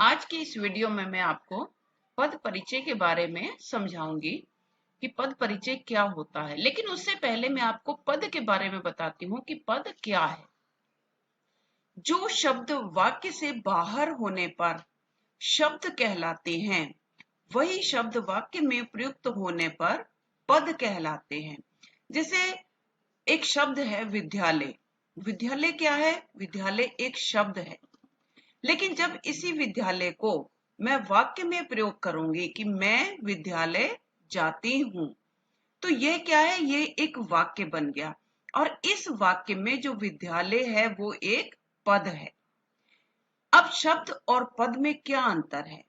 आज की इस वीडियो में मैं आपको पद परिचय के बारे में समझाऊंगी कि पद परिचय क्या होता है। लेकिन उससे पहले मैं आपको पद के बारे में बताती हूँ कि पद क्या है। जो शब्द वाक्य से बाहर होने पर शब्द कहलाते हैं, वही शब्द वाक्य में प्रयुक्त होने पर पद कहलाते हैं। जैसे एक शब्द है विद्यालय। विद्यालय क्या है? विद्यालय एक शब्द है। लेकिन जब इसी विद्यालय को मैं वाक्य में प्रयोग करूंगी कि मैं विद्यालय जाती हूं, तो यह क्या है? ये एक वाक्य बन गया। और इस वाक्य में जो विद्यालय है वो एक पद है। अब शब्द और पद में क्या अंतर है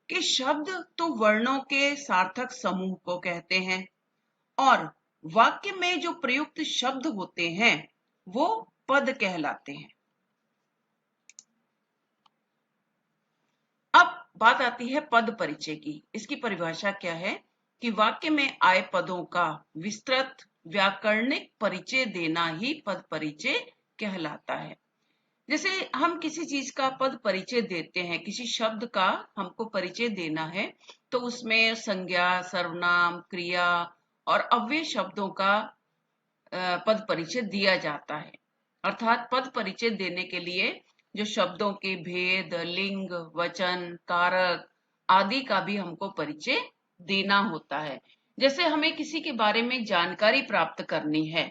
कि शब्द तो वर्णों के सार्थक समूह को कहते हैं और वाक्य में जो प्रयुक्त शब्द होते हैं वो पद कहलाते हैं। अब बात आती है पद परिचय की। इसकी परिभाषा क्या है कि वाक्य में आए पदों का विस्तृत व्याकरणिक परिचय देना ही पद परिचय कहलाता है। जैसे हम किसी चीज का पद परिचय देते हैं, किसी शब्द का हमको परिचय देना है, तो उसमें संज्ञा, सर्वनाम, क्रिया और अव्यय शब्दों का पद परिचय दिया जाता है। अर्थात पद परिचय देने के लिए जो शब्दों के भेद, लिंग, वचन, कारक आदि का भी हमको परिचय देना होता है। जैसे हमें किसी के बारे में जानकारी प्राप्त करनी है,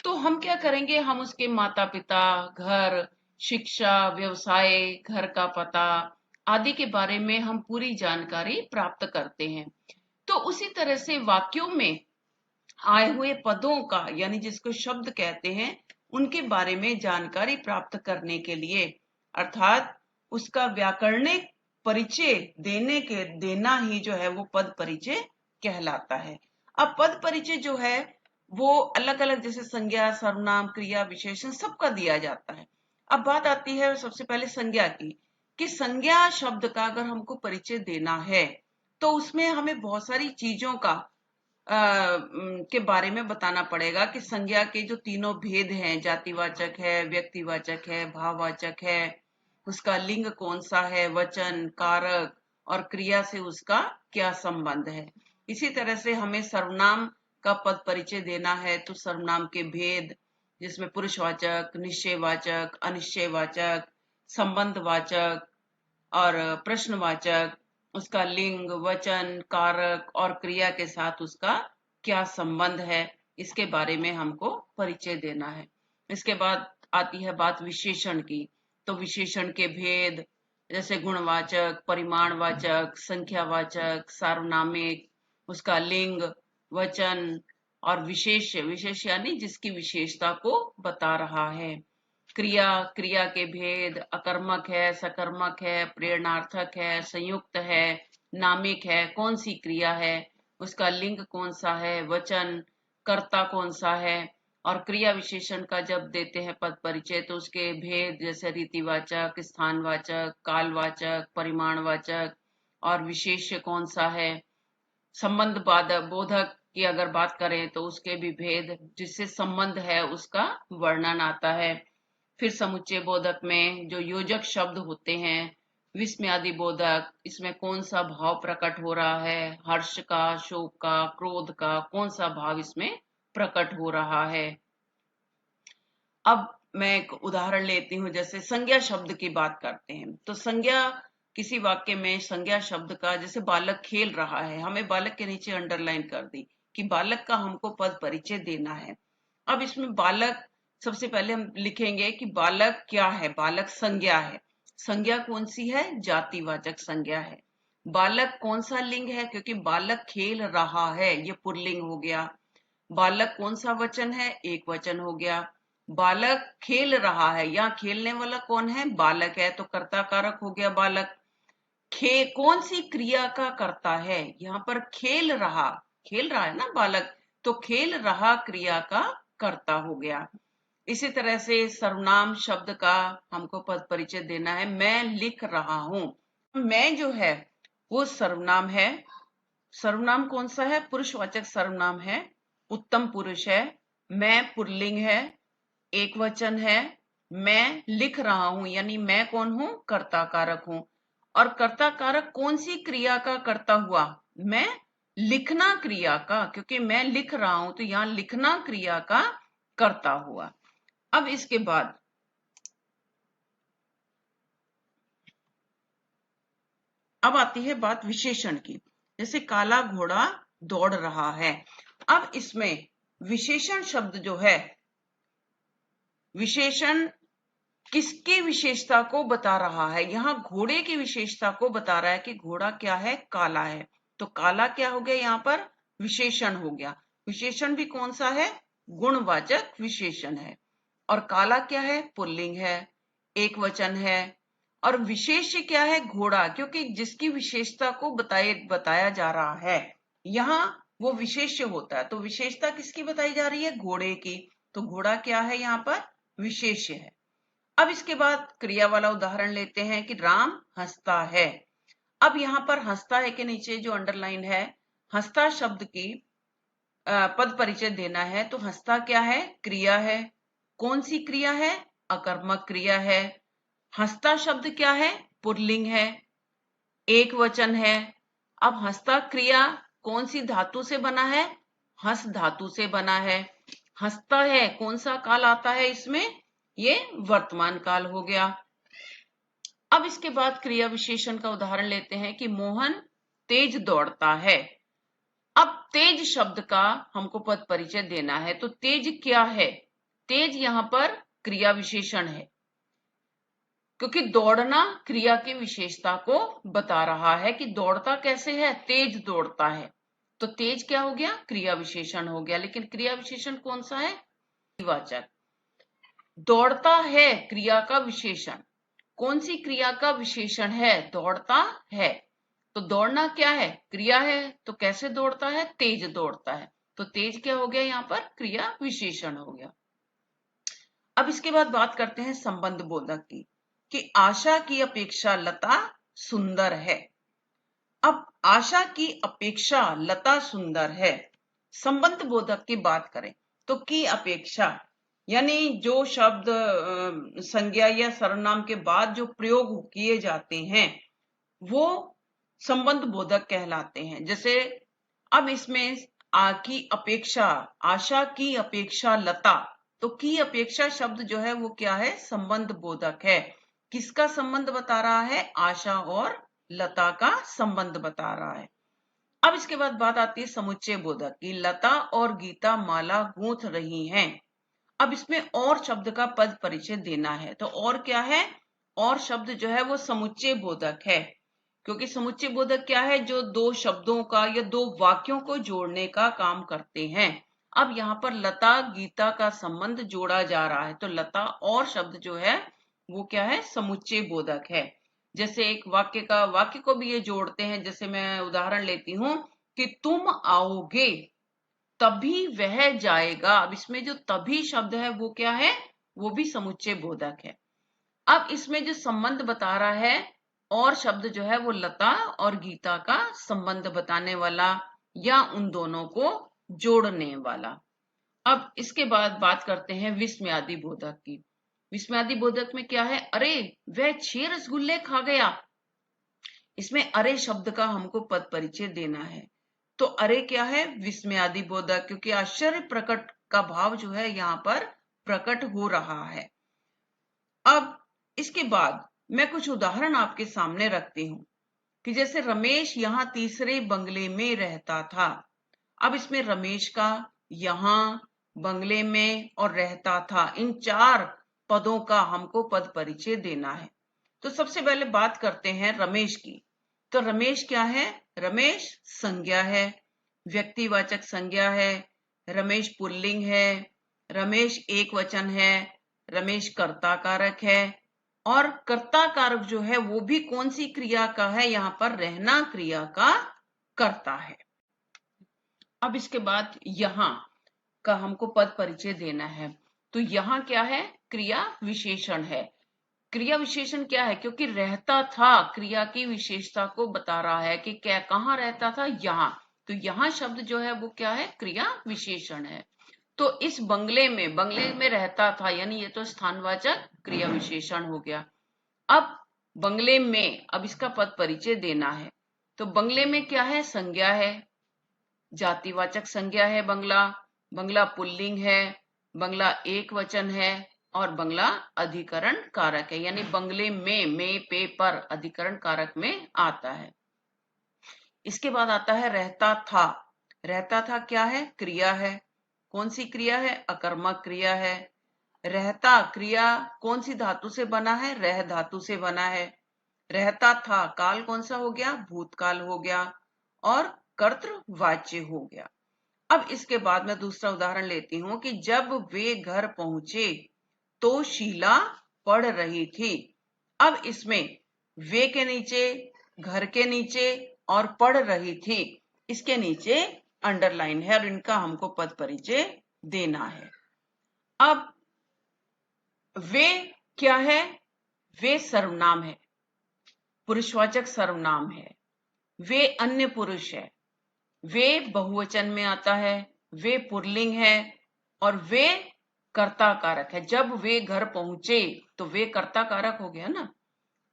तो हम क्या करेंगे? हम उसके माता पिता, घर, शिक्षा, व्यवसाय, घर का पता आदि के बारे में हम पूरी जानकारी प्राप्त करते हैं। तो उसी तरह से वाक्यों में आए हुए पदों का, यानी जिसको शब्द कहते हैं, उनके बारे में जानकारी प्राप्त करने के लिए अर्थात उसका व्याकरणिक परिचय देना ही जो है वो पद परिचय कहलाता है। अब पद परिचय जो है वो अलग अलग, जैसे संज्ञा, सर्वनाम, क्रिया, विशेषण सबका दिया जाता है। अब बात आती है सबसे पहले संज्ञा की, कि संज्ञा शब्द का अगर हमको परिचय देना है तो उसमें हमें बहुत सारी चीजों का के बारे में बताना पड़ेगा कि संज्ञा के जो तीनों भेद हैं, जातिवाचक है, व्यक्तिवाचक है, भाववाचक है, उसका लिंग कौन सा है, वचन, कारक और क्रिया से उसका क्या संबंध है। इसी तरह से हमें सर्वनाम का पद परिचय देना है, तो सर्वनाम के भेद, जिसमें पुरुषवाचक, निश्चयवाचक, अनिश्चयवाचक, संबंधवाचक और प्रश्नवाचक, उसका लिंग, वचन, कारक और क्रिया के साथ उसका क्या संबंध है, इसके बारे में हमको परिचय देना है। इसके बाद आती है बात विशेषण की। तो विशेषण के भेद, जैसे गुणवाचक, परिमाणवाचक, संख्यावाचक, सार्वनामिक, उसका लिंग, वचन और विशेष, विशेष यानी जिसकी विशेषता को बता रहा है। क्रिया, क्रिया के भेद, अकर्मक है, सकर्मक है, प्रेरणार्थक है, संयुक्त है, नामिक है, कौन सी क्रिया है, उसका लिंग कौन सा है, वचन, कर्ता कौन सा है। और क्रिया विशेषण का जब देते हैं पद परिचय तो उसके भेद, जैसे रीतिवाचक, स्थानवाचक, कालवाचक, परिमाणवाचक और विशेष्य कौन सा है। संबंध बोधक की अगर बात करें तो उसके भी भेद, जिससे संबंध है उसका वर्णन आता है। फिर समुच्चय बोधक में जो योजक शब्द होते हैं, विस्मयादि बोधक, इसमें कौन सा भाव प्रकट हो रहा है, हर्ष का, शोक का, क्रोध का, कौन सा भाव इसमें प्रकट हो रहा है। अब मैं एक उदाहरण लेती हूँ, जैसे संज्ञा शब्द की बात करते हैं। तो संज्ञा, किसी वाक्य में संज्ञा शब्द का, जैसे बालक खेल रहा है, हमें बालक के नीचे अंडरलाइन कर दी कि बालक का हमको पद परिचय देना है। अब इसमें बालक, सबसे पहले हम लिखेंगे कि बालक क्या है। बालक संज्ञा है। संज्ञा कौन सी है? जातिवाचक संज्ञा है। बालक कौन सा लिंग है? क्योंकि बालक खेल रहा है, ये पुल्लिंग हो गया। बालक कौन सा वचन है? एक वचन हो गया। बालक खेल रहा है, यहाँ खेलने वाला कौन है? बालक है, तो कर्ता कारक हो गया बालक। कौन सी क्रिया का कर्ता है? यहाँ पर खेल रहा है ना बालक, तो खेल रहा क्रिया का कर्ता हो गया। इसी तरह से सर्वनाम शब्द का हमको पद परिचय देना है। मैं लिख रहा हूं, मैं जो है वो सर्वनाम है। सर्वनाम कौन सा है? पुरुषवाचक सर्वनाम है, उत्तम पुरुष है। मैं पुल्लिंग है, एक वचन है। मैं लिख रहा हूं, यानी मैं कौन हूं? कर्ता कारक हूं। और कर्ता कारक कौन सी क्रिया का करता हुआ? मैं लिखना क्रिया का, क्योंकि मैं लिख रहा हूं तो यहां लिखना क्रिया का करता हुआ। अब इसके बाद अब आती है बात विशेषण की। जैसे काला घोड़ा दौड़ रहा है। अब इसमें विशेषण शब्द जो है, विशेषण किसकी विशेषता को बता रहा है? यहां घोड़े की विशेषता को बता रहा है कि घोड़ा क्या है? काला है। तो काला क्या हो गया? यहां पर विशेषण हो गया। विशेषण भी कौन सा है? गुणवाचक विशेषण है। और काला क्या है? पुल्लिंग है, एक वचन है। और विशेष क्या है? घोड़ा, क्योंकि जिसकी विशेषता को बताया जा रहा है, यहां वो विशेष्य होता है। तो विशेषता किसकी बताई जा रही है? घोड़े की। तो घोड़ा क्या है? यहां पर विशेष्य है। अब इसके बाद क्रिया वाला उदाहरण लेते हैं कि राम हंसता है। अब यहां पर हंसता है के नीचे जो अंडरलाइन है, हंसता शब्द की पद परिचय देना है। तो हंसता क्या है? क्रिया है। कौन सी क्रिया है? अकर्मक क्रिया है। हंसता शब्द क्या है? पुल्लिंग है, एक वचन है। अब हंसता क्रिया कौन सी धातु से बना है? हंस धातु से बना है। हंसता है, कौन सा काल आता है इसमें? ये वर्तमान काल हो गया। अब इसके बाद क्रिया विशेषण का उदाहरण लेते हैं कि मोहन तेज दौड़ता है। अब तेज शब्द का हमको पद परिचय देना है। तो तेज क्या है? तेज यहां पर क्रिया विशेषण है, क्योंकि दौड़ना क्रिया की विशेषता को बता रहा है कि दौड़ता कैसे है? तेज दौड़ता है। तो तेज क्या हो गया? क्रिया विशेषण हो गया। लेकिन क्रिया विशेषण कौन सा है? वाचक। दौड़ता है क्रिया का विशेषण। कौन सी क्रिया का विशेषण है? दौड़ता है। तो दौड़ना क्या है? क्रिया है। तो कैसे दौड़ता है? तेज दौड़ता है। तो तेज क्या हो गया? यहां पर क्रिया विशेषण हो गया। अब इसके बाद बात करते हैं संबंध बोधक की, कि आशा की अपेक्षा लता सुंदर है। अब आशा की अपेक्षा लता सुंदर है। संबंध बोधक की बात करें तो की अपेक्षा, यानी जो शब्द संज्ञा या सर्वनाम के बाद जो प्रयोग किए जाते हैं वो संबंध बोधक कहलाते हैं। जैसे अब इसमें की अपेक्षा, आशा की अपेक्षा लता, तो की अपेक्षा शब्द जो है वो क्या है? संबंध बोधक है। किसका संबंध बता रहा है? आशा और लता का संबंध बता रहा है। अब इसके बाद बात आती है समुच्चय बोधक की। लता और गीता माला गूंथ रही हैं। अब इसमें और शब्द का पद परिचय देना है। तो और क्या है? और शब्द जो है वो समुच्चय बोधक है, क्योंकि समुच्चय बोधक क्या है? जो दो शब्दों का या दो वाक्यों को जोड़ने का काम करते हैं। अब यहाँ पर लता गीता का संबंध जोड़ा जा रहा है। तो लता और शब्द जो है वो क्या है? समुच्चय बोधक है। जैसे एक वाक्य को भी ये जोड़ते हैं। जैसे मैं उदाहरण लेती हूं कि तुम आओगे तभी वह जाएगा। अब इसमें जो तभी शब्द है वो क्या है? वो भी समुच्चय बोधक है। अब इसमें जो संबंध बता रहा है और शब्द जो है वो लता और गीता का संबंध बताने वाला या उन दोनों को जोड़ने वाला। अब इसके बाद बात करते हैं विस्मयादि बोधक की। विस्मयादि बोधक में क्या है? अरे वह 6 रसगुल्ले खा गया। इसमें अरे शब्द का हमको पद परिचय देना है। तो अरे क्या है? विस्मयादि बोधक, क्योंकि आश्चर्य प्रकट का भाव जो है यहाँ पर प्रकट हो रहा है। अब इसके बाद मैं कुछ उदाहरण आपके सामने रखती हूं कि जैसे रमेश यहाँ तीसरे बंगले में रहता था। अब इसमें रमेश का, यहाँ, बंगले में और रहता था, इन 4 पदों का हमको पद परिचय देना है। तो सबसे पहले बात करते हैं रमेश की। तो रमेश क्या है? रमेश संज्ञा है, व्यक्तिवाचक संज्ञा है। रमेश पुल्लिंग है। रमेश एक वचन है। रमेश कर्ता कारक है। और कर्ता कारक जो है वो भी कौन सी क्रिया का है? यहाँ पर रहना क्रिया का कर्ता है। अब इसके बाद यहां का हमको पद परिचय देना है। तो यहां क्या है? क्रिया विशेषण है। क्रिया विशेषण क्या है? क्योंकि रहता था क्रिया की विशेषता को बता रहा है कि क्या, कहां रहता था? यहां। तो यहां शब्द जो है वो क्या है? क्रिया विशेषण है। तो इस बंगले में रहता था, यानी ये तो स्थानवाचक क्रिया विशेषण हो गया। अब बंगले में, अब इसका पद परिचय देना है। तो बंगले में क्या है? संज्ञा है, जातिवाचक संज्ञा है बंगला। बंगला पुल्लिंग है, बंगला एक वचन है और बंगला अधिकरण कारक है, यानी बंगले में पे पर अधिकरण कारक में आता है। इसके बाद आता है रहता था। रहता था क्या है? क्रिया है। कौन सी क्रिया है? अकर्मक क्रिया है। रहता क्रिया कौन सी धातु से बना है? रह धातु से बना है। रहता था काल कौन सा हो गया? भूतकाल हो गया और कर्तृवाच्य हो गया। अब इसके बाद मैं दूसरा उदाहरण लेती हूं कि जब वे घर पहुंचे तो शीला पढ़ रही थी। अब इसमें वे के नीचे, घर के नीचे और पढ़ रही थी, इसके नीचे अंडरलाइन है और इनका हमको पद परिचय देना है। अब वे क्या है? वे सर्वनाम है, पुरुषवाचक सर्वनाम है। वे अन्य पुरुष है, वे बहुवचन में आता है, वे पुल्लिंग है और वे कर्ता कारक है। जब वे घर पहुंचे तो वे कर्ता कारक हो गया ना।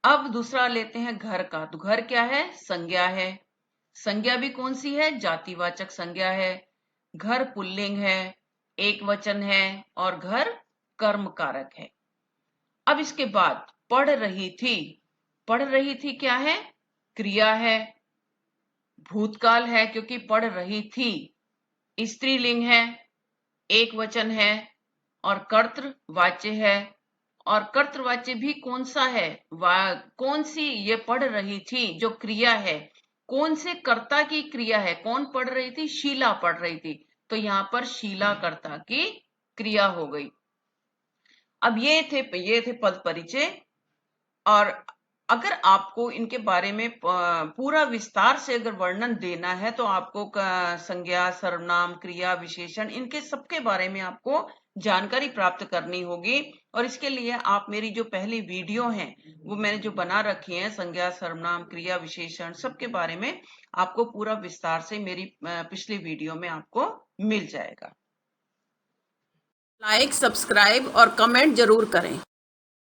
अब दूसरा लेते हैं घर का। तो घर क्या है? संज्ञा है। संज्ञा भी कौन सी है? जातिवाचक संज्ञा है। घर पुल्लिंग है, एक वचन है और घर कर्म कारक है। अब इसके बाद पढ़ रही थी। पढ़ रही थी क्या है? क्रिया है, भूतकाल है क्योंकि पढ़ रही थी, स्त्रीलिंग है, एक वचन है और कर्तृवाच्य है। और कर्तृवाच्य भी कौन सा है? कौन सी? ये पढ़ रही थी जो क्रिया है, कौन से कर्ता की क्रिया है? कौन पढ़ रही थी? शीला पढ़ रही थी, तो यहां पर शीला कर्ता की क्रिया हो गई। अब ये थे पद परिचय। और अगर आपको इनके बारे में पूरा विस्तार से अगर वर्णन देना है तो आपको संज्ञा, सर्वनाम, क्रिया, विशेषण, इनके सबके बारे में आपको जानकारी प्राप्त करनी होगी। और इसके लिए आप मेरी जो पहली वीडियो है वो मैंने जो बना रखी है, संज्ञा, सर्वनाम, क्रिया, विशेषण, सबके बारे में आपको पूरा विस्तार से मेरी पिछली वीडियो में आपको मिल जाएगा। लाइक, सब्सक्राइब और कमेंट जरूर करें।